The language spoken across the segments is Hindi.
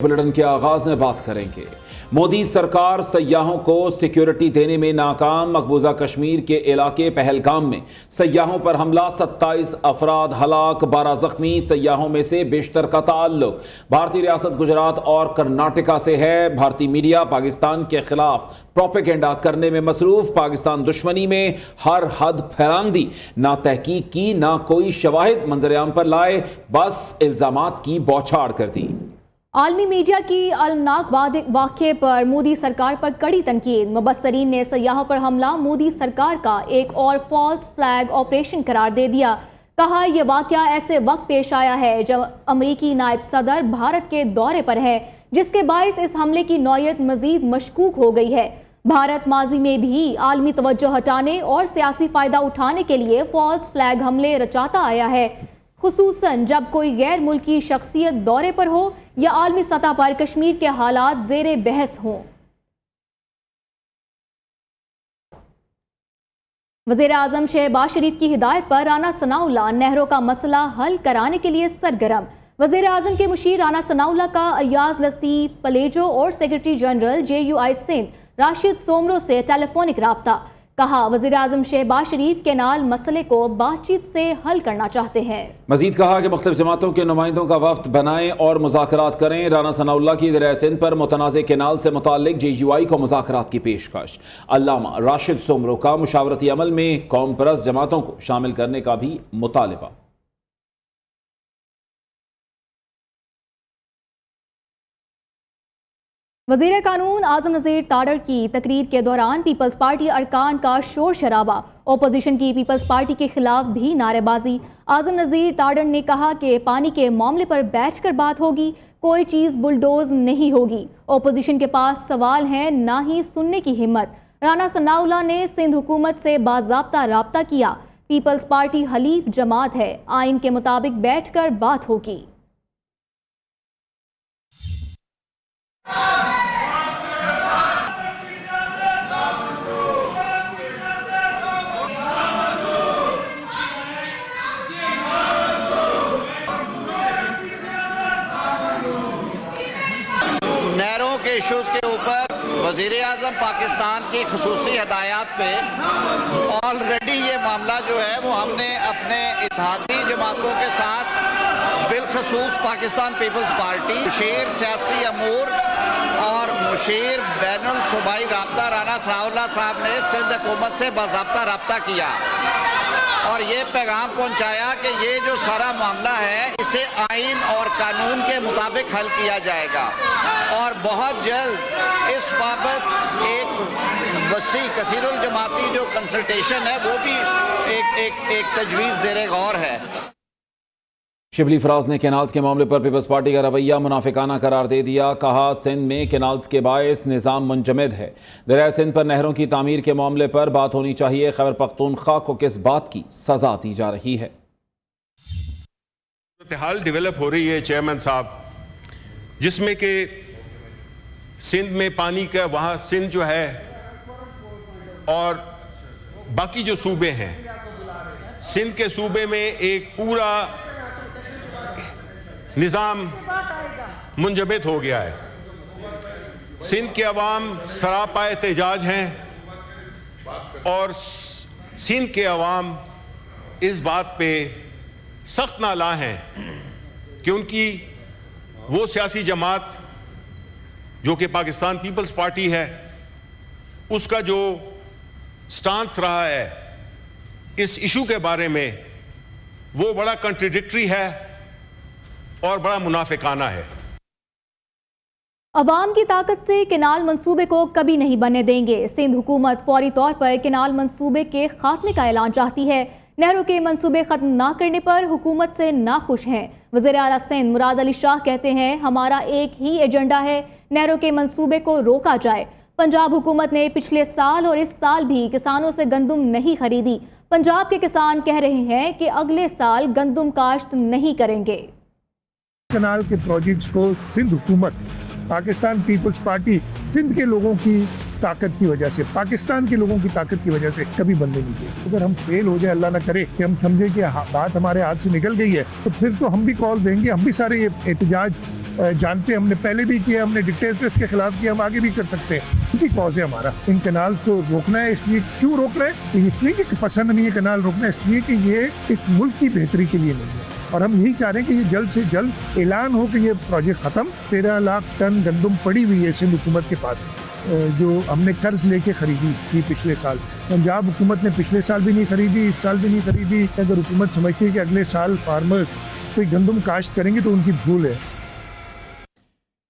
बुलेटिन के आगाज में बात करेंगे। मोदी सरकार सयाहों को सिक्योरिटी देने में नाकाम। मकबूजा कश्मीर के इलाके पहलगाम में सयाहों पर हमला, 27 अफराद हलाक, 12 जख्मी। सयाहों में से बेशतर का ताल्लुक भारतीय रियासत गुजरात और कर्नाटका से है। भारतीय मीडिया पाकिस्तान के खिलाफ प्रोपेगेंडा करने में मसरूफ। पाकिस्तान दुश्मनी में हर हद फैलान दी, ना तहकीक की ना कोई शवाहिद मंजरेआम पर लाए, बस इल्जामात की बौछार कर दी। आलमी मीडिया की अलनाक वाक़े पर मोदी सरकार पर कड़ी तनकीद। मुबस्सरीन ने सयाहों पर हमला मोदी सरकार का एक और फॉल्स फ्लैग ऑपरेशन करार दे दिया। कहा यह वाक़या ऐसे वक्त पेश आया है जब अमरीकी नायब सदर भारत के दौरे पर है, जिसके बायस इस हमले की नौयत मजीद मशकूक हो गई है। भारत माजी में भी आलमी तवज्जो हटाने और सियासी फायदा उठाने के लिए फॉल्स फ्लैग हमले रचाता आया है, खुसूसन जब कोई गैर मुल्की शख्सियत दौरे पर हो या आलमी सतह पर कश्मीर के हालात ज़ेरे बहस हों। वज़ीर आज़म शहबाज शरीफ की हिदायत पर राना सनाउल्लाह नहरों का मसला हल कराने के लिए सरगर्म। वज़ीर आज़म के मुशीर राना सनाउल्लाह का अयाज लतीफ़ पलेजो और secretary general JUI Sindh Rashid Soomro से टेलीफोनिक राब्ता। कहा वज़ीर आज़म शहबाज शरीफ के नाल मसले को बातचीत से हल करना चाहते हैं। मजीद कहा कि मुख्तलिफ जमातों के नुमाइंदों का वफ्द बनाएं और मुज़ाकरात करें। राना सनाउल्लाह की दरिया सिंध पर मुतनाज़ केनाल से मुताल्लिक JUI को मुज़ाकरात की पेशकश। अल्लामा राशिद सोमरो का मुशावरती अमल में कौम परस्त जमातों को शामिल करने का भी मुतालिबा। वज़ीर कानून आज़म नज़ीर ताडर की तकरीर के दौरान पीपल्स पार्टी अरकान का शोर शराबा। ओपोजिशन की पीपल्स पार्टी के खिलाफ भी नारेबाजी। आज़म नज़ीर ताडर ने कहा कि पानी के मामले पर बैठकर बात होगी, कोई चीज़ बुलडोज नहीं होगी। ओपोजिशन के पास सवाल हैं, ना ही सुनने की हिम्मत। राना सनाउल्लाह ने सिंध हुकूमत से बाज़ाब्ता राब्ता किया। पीपल्स पार्टी हलीफ जमात है, आइन के मुताबिक बैठकर बात होगी। नहरों के इशूज़ के ऊपर वज़ीर आज़म पाकिस्तान की खुसूसी हदायत पे ऑलरेडी ये मामला जो है वो हमने अपने इत्तेहादी जमातों के साथ बिलखसूस पाकिस्तान पीपल्स पार्टी, मुशीर सियासी अमूर और मुशीर बैनुल सूबाई राब्ता राना सनाउल्लाह साहब ने सिंध हुकूमत से बाज़ाब्ता राब्ता किया और ये पैगाम पहुंचाया कि ये जो सारा मामला है इसे आइन और कानून के मुताबिक हल किया जाएगा और बहुत जल्द इस बाबत एक वसी कसीरुल जमाती जो कंसल्टेशन है वो भी एक तजवीज़ ज़ेरे गौर है। शिबली फराज ने केनाल्स के मामले पर पीपल्स पार्टी का रवैया मुनाफिकाना करार दे दिया। कहा सिंध में केनाल्स के बायस निज़ाम मुंजमद है। दरिया सिंध पर नहरों की तामीर के मामले पर बात होनी चाहिए। खैबर पख्तूनख्वा को किस बात की सजा दी जा रही है? हाल डेवलप हो रही है चेयरमैन साहब, जिसमें कि सिंध में पानी का वहाँ सिंध जो है और बाकी जो सूबे हैं, सिंध के सूबे में एक पूरा निज़ाम मुंजमद हो गया है। सिंध के अवाम सरापा एहतजाज हैं और सिंध के अवाम इस बात पे सख्त नाला हैं कि उनकी वो सियासी जमात जो कि पाकिस्तान पीपल्स पार्टी है, उसका जो स्टांस रहा है इस इशू के बारे में वो बड़ा कंट्राडिक्टरी है और बड़ा मुनाफिकाना है। अवाम की ताकत से केनाल मंसूबे को कभी नहीं बनने देंगे। सिंध हुकूमत फौरी तौर पर केनाल मंसूबे के खात्मे का ऐलान चाहती है। नहरों के मंसूबे खत्म ना करने पर हुकूमत से नाखुश हैं। वज़ीर आला सिंध मुराद अली शाह कहते हैं, हमारा एक ही एजेंडा है, नहरों के मंसूबे को रोका जाए। पंजाब हुकूमत ने पिछले साल और इस साल भी किसानों से गंदम नहीं खरीदी। पंजाब के किसान कह रहे हैं कि अगले साल गंदम काश्त नहीं करेंगे। कनाल के प्रोजेक्ट्स को सिंध हुकूमत, पाकिस्तान पीपल्स पार्टी सिंध के लोगों की ताकत की वजह से, पाकिस्तान के लोगों की ताकत की वजह से कभी बनने नहीं देंगे। अगर हम फेल हो जाए, अल्लाह ना करे कि हम समझे कि बात हमारे हाथ से निकल गई है, तो फिर तो हम भी कॉल देंगे। हम भी सारे ये एहतजाज जानते हैं, हमने पहले भी किया, हमने डिक्टेटर्स के खिलाफ किया, हम आगे भी कर सकते हैं। क्योंकि कॉज है हमारा इन कनाल्स को रोकना है। इसलिए क्यों रोक रहे हैं? इसलिए कि पसंद नहीं है कनाल रोकना, इसलिए कि ये इस मुल्क की बेहतरी के लिए नहीं है। और हम यही चाह रहे हैं कि ये जल्द से जल्द ऐलान हो कि ये प्रोजेक्ट ख़त्म। 13 लाख टन गंदम पड़ी हुई है सिंध हुकूमत के पास, जो हमने कर्ज लेके खरीदी थी पिछले साल। पंजाब हुकूमत ने पिछले साल भी नहीं खरीदी, इस साल भी नहीं खरीदी। अगर हुकूमत समझती है कि अगले साल फार्मर्स कोई गंदम काश्त करेंगे तो उनकी भूल है।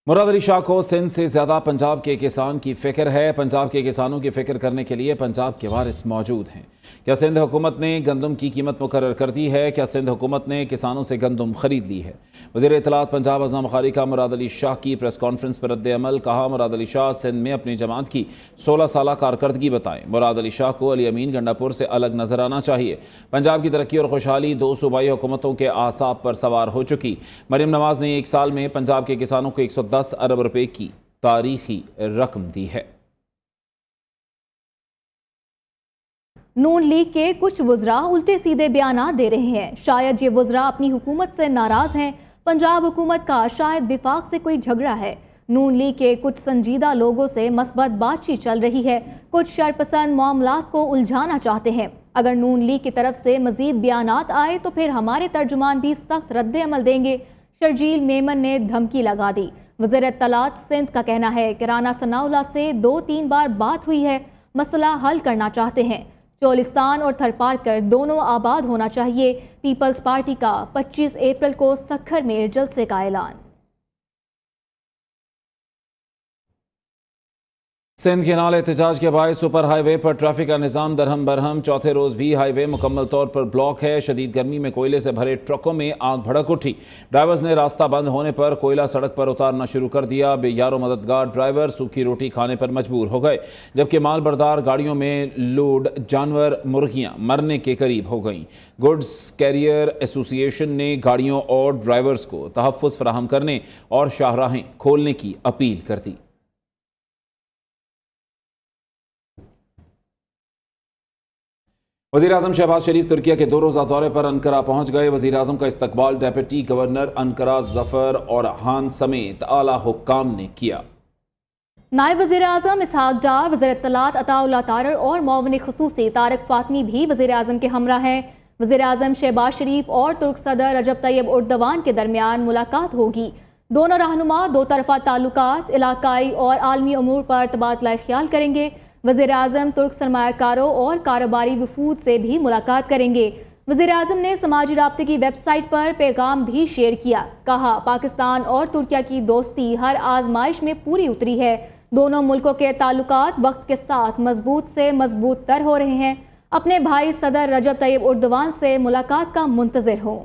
मुराद अली शाह को सिंध से ज़्यादा पंजाब के किसान की फ़िक्र है। पंजाब के किसानों की फ़िक्र करने के लिए पंजाब के वारिस मौजूद हैं। क्या सिंध हुकूमत ने गंदम की कीमत मुकर्रर कर दी है? क्या सिंध हुकूमत ने किसानों से गंदम खरीद ली है? वज़ीर इत्तलात पंजाब अज़म बुखारी का मुराद अली शाह की प्रेस कॉन्फ्रेंस पर रद्द अमल। कहा, मुराद अली शाह सिंध में अपनी जमात की 16 साल कारकर्दगी बताएं। मुराद अली शाह को अली अमीन गंडापुर से अलग नजर आना चाहिए। पंजाब की तरक्की और खुशहाली 2 सूबाई हुकूमतों के आसाब पर सवार हो चुकी। मरीम नवाज ने 1 साल में पंजाब के किसानों को 110 अरब रुपए की तारीखी रकम दी है। नून लीग के कुछ वुज़रा उल्टे सीधे बयान दे रहे हैं। शायद ये वुज़रा अपनी हुकूमत से नाराज़ हैं। पंजाब हुकूमत का शायद विफाक से कोई झगड़ा है। नून लीग के कुछ संजीदा लोगों से मस्बत बातचीत चल रही है। कुछ शरपसंद मामलात को उलझाना चाहते हैं। अगर नून लीग की तरफ से मज़ीद बयानात आए तो फिर हमारे तर्जुमान भी सख्त रद्द अमल देंगे। शर्जील मेमन ने धमकी लगा दी। वज़ीर इत्तलात सिंध का कहना है कि राना सनाउल्लाह से 2-3 बार बात हुई है, मसला हल करना चाहते हैं। चोलिस्तान और थरपारकर दोनों आबाद होना चाहिए। पीपल्स पार्टी का 25 अप्रैल को सक्खर में जलसे का ऐलान। सिंध के नाल एहतजाज के बायस सुपर हाईवे पर ट्रैफिक का निज़ाम दरहम बरहम। चौथे रोज भी हाईवे मुकम्मल तौर पर ब्लॉक है। शदीद गर्मी में कोयले से भरे ट्रकों में आग भड़क उठी। ड्राइवर्स ने रास्ता बंद होने पर कोयला सड़क पर उतारना शुरू कर दिया। बेयारो मददगार ड्राइवर सूखी रोटी खाने पर मजबूर हो गए, जबकि माल बरदार गाड़ियों में लोड जानवर मुर्गियां मरने के करीब हो गईं। गुड्स कैरियर एसोसिएशन ने गाड़ियों और ड्राइवर्स को तहफ़्फ़ुज़ फराहम करने और शाहराहें खोलने की अपील कर दी। वज़ीर आज़म शहबाज शरीफ तुर्किया के 2 रोज़ा दौरे पर अनकरा पहुँच गए। वज़ीर आज़म का इस्तकबाल डेप्यूटी गवर्नर अनकरा ज़फ़र और हान समेत आला हुक्काम ने किया। नायब वज़ीर आज़म इसहाक डार, वज़ीर इत्तलात अताउल्लाह तारर और मुअव्विन ख़ुसूसी तारिक फ़ातमी भी वज़ीर आज़म के हमरा हैं। वज़ीर आज़म शहबाज शरीफ और तुर्क सदर रजब तैयब उर्दवान के दरमियान मुलाकात होगी। दोनों रहनुमा 2 तरफ़ा ताल्लुकात, इलाकाई और आलमी अमूर पर तबादला ख्याल करेंगे। वज़ीर आज़म तुर्क सरमायाकारों और कारोबारी वफूद से भी मुलाकात करेंगे। वज़ीर आज़म ने समाजी राब्ते की वेबसाइट पर पैगाम भी शेयर किया। कहा, पाकिस्तान और तुर्किया की दोस्ती हर आजमाइश में पूरी उतरी है। दोनों मुल्कों के ताल्लुकात वक्त के साथ मजबूत से मजबूत तर हो रहे हैं। अपने भाई सदर रजब तैयब उर्दवान से मुलाकात का मुंतज़िर हों।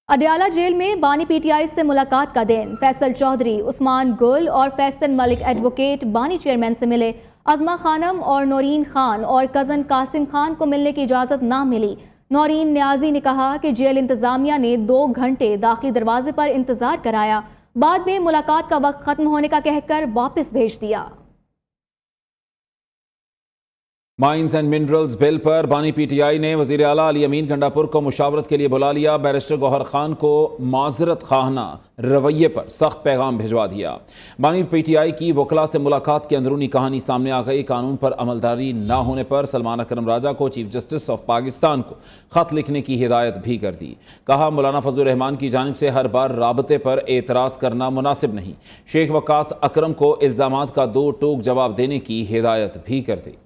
अडयाला जेल में बानी पीटीआई से मुलाकात का दिन। फैसल चौधरी, उस्मान गुल और फैसल मलिक एडवोकेट बानी चेयरमैन से मिले। अज़मा खानम और नौरीन खान और कज़न कासिम खान को मिलने की इजाज़त ना मिली। नौरीन न्याजी ने कहा कि जेल इंतज़ामिया ने 2 घंटे दाखिली दरवाजे पर इंतज़ार कराया, बाद में मुलाकात का वक्त ख़त्म होने का कहकर वापस भेज दिया। माइंस एंड मिनरल्स बिल पर बानी पीटीआई ने वज़ीर आला अली अमीन गंडापुर को मुशावरत के लिए बुला लिया। बैरिस्टर गौहर खान को माजरत खाना रवैये पर सख्त पैगाम भिजवा दिया। बानी पीटीआई की वकला से मुलाकात की अंदरूनी कहानी सामने आ गई। कानून पर अमलदारी ना होने पर सलमान अकरम राजा को चीफ जस्टिस ऑफ पाकिस्तान को ख़त लिखने की हिदायत भी कर दी। कहा, मौलाना फजल रहमान की जानिब से हर बार राबते पर एतराज़ करना मुनासिब नहीं। शेख वकास अकरम को इल्ज़ामात का 2 टूक जवाब देने की हिदायत भी कर दी।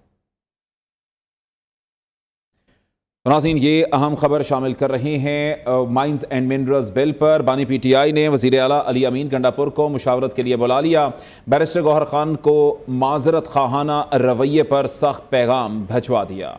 नाज़रीन, ये अहम खबर शामिल कर रहे हैं। माइंस एंड मिनरल्स बिल पर बानी पीटीआई ने वज़ीर आला अली अमीन गंडापुर को मुशावरत के लिए बुला लिया। बैरिस्टर गौहर खान को माजरत खाना रवैये पर सख्त पैगाम भिजवा दिया।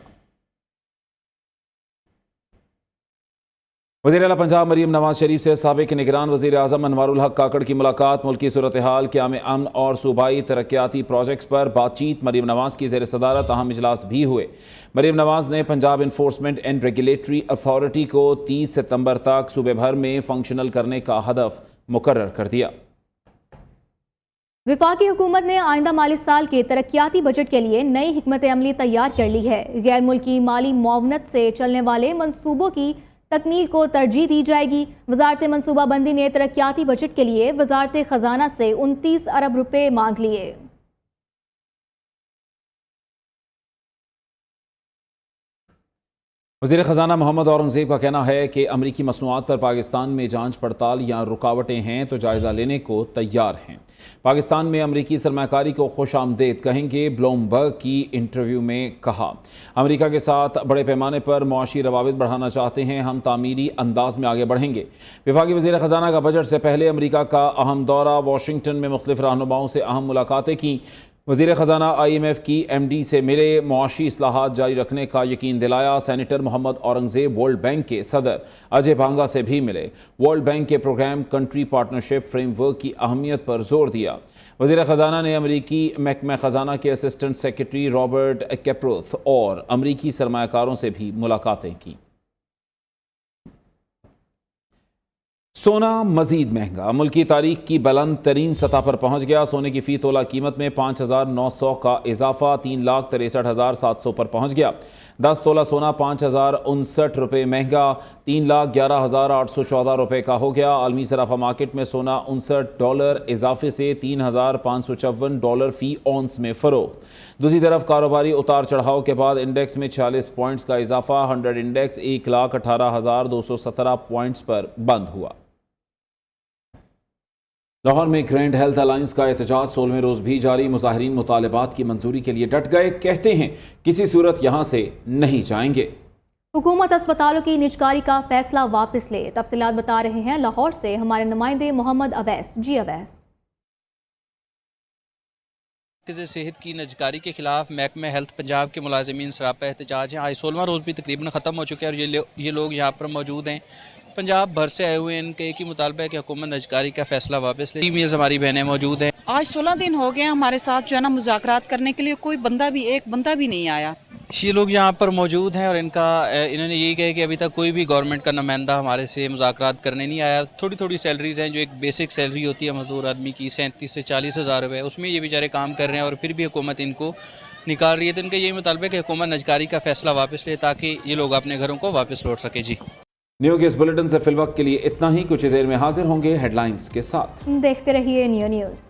वज़ीर आला पंजाब मरीम नवाज शरीफ से साबिक़ निगरान वज़ीर आज़म अनवारुल हक काकड़ की मुलाकात। मुल्की सूरत हाल, क़याम अमन और सूबाई तरक्याती प्रोजेक्ट्स पर बातचीत। मरीम नवाज की ज़ेर सदारत अहम इजलास भी हुए। मरीम नवाज ने Punjab enforcement and regulatory authority को 30 सितंबर तक सूबे भर में फंक्शनल करने का हदफ मुकर्रर कर दिया। वफाकी हुकूमत ने आइंदा माली साल के तरक्याती बजट के लिए नई हिकमत अमली तैयार कर ली है। गैर मुल्की माली मुआवनत से चलने वाले मंसूबों की तकमील को तरजीह दी जाएगी। वजारत मनसूबाबंदी ने तरक्याती बजट के लिए वजारत खजाना से 29 अरब रुपए मांग लिए। वज़ीर ख़जाना मोहम्मद औरंगज़ेब का कहना है कि अमरीकी मसनूआत पर पाकिस्तान में जांच पड़ताल या रुकावटें हैं तो जायज़ा लेने को तैयार हैं। पाकिस्तान में अमरीकी सरमाकारी को खुश आमदेद कहेंगे, ब्लूमबर्ग की इंटरव्यू में कहा। अमरीका के साथ बड़े पैमाने पर मुआशी रवाबित बढ़ाना चाहते हैं, हम तामीरी अंदाज में आगे बढ़ेंगे। वफाकी वज़ीर ख़जाना का बजट से पहले अमरीका का अहम दौरा, वाशिंगटन में मुख्तलिफ रहनुमाओं से अहम मुलाकातें की। वज़ीर ख़जाना IMF की MD से मिले, मुआशी इस्लाहात जारी रखने का यकीन दिलाया। Senator Muhammad Aurangzeb World Bank के सदर अजय बांगा से भी मिले। वर्ल्ड बैंक के प्रोग्राम कंट्री पार्टनरशिप फ्रेमवर्क की अहमियत पर जोर दिया। वज़ीर ख़जाना ने अमरीकी महकमा ख़जाना के असिस्टेंट सेक्रेटरी रॉबर्ट कैप्रोथ और अमरीकी सरमायाकारों से भी मुलाकातें की। सोना मजीद महंगा, मुल्की तारीख की बुलंद तरीन सतह पर पहुंच गया। सोने की फ़ी तोला कीमत में 5,900 का इजाफा 3,63,700 पर पहुंच गया। 10 तोला सोना 5,059 रुपये महंगा $3,11,814 रुपये का हो गया। आलमी सराफा मार्केट में सोना $59 इजाफे से $3,554 फ़ी औंस में फ़रोख्त। दूसरी तरफ कारोबारी उतार चढ़ाव के बाद इंडेक्स में 46 पॉइंट्स का इजाफा। 100 इंडेक्स 1,18,217 पॉइंट्स पर बंद हुआ। लाहौर में ग्रैंड हेल्थ अलायंस का एहतजाज 16वें रोज भी जारी। मुजाहिरीन मुतालबात की मंजूरी के लिए डट गए, कहते हैं किसी सूरत यहां से नहीं जाएंगे। हुकूमत अस्पतालों की निजकारी का फैसला वापस ले, तफसीलात बता रहे हैं लाहौर से हमारे नुमाइंदे मोहम्मद अवैस। जी अवैस। सेहत की निजकारी के खिलाफ महकमा हेल्थ पंजाब के मुलाजिमीन सरापा एहतजाज हैं। आज 16वां रोज़ भी तकरीबन ख़त्म हो चुके हैं और ये लोग यहाँ पर मौजूद हैं। पंजाब भर से आए हुए हैं। इनका एक ही मुतालबा है कि हुकूमत निजकारी का फैसला वापस ले। मीज़ हमारी बहनें मौजूद हैं। आज 16 दिन हो गए हमारे साथ जो है ना मुज़ाकरात करने के लिए कोई एक बंदा भी नहीं आया। ये लोग यहाँ पर मौजूद हैं और इन्होंने यही कहा कि अभी तक कोई भी गवर्नमेंट का नुमाइंदा हमारे से मुज़ाकरात करने नहीं आया। थोड़ी थोड़ी सैलरीज़ हैं, जो एक बेसिक सैलरी होती है मजदूर आदमी की 37 से 40 हज़ार रुपये, उसमें ये बेचारे काम कर रहे हैं और फिर भी हुकूमत इनको निकाल रही है। तो इनका यही मुतालबा है कि हुकूमत निजकारी का फैसला वापस ले ताकि ये लोग अपने घरों को वापस लौट सके। जी, न्यू के इस बुलेटिन से फिलवक्त के लिए इतना ही। कुछ देर में हाजिर होंगे हेडलाइंस के साथ। देखते रहिए न्यू न्यूज़।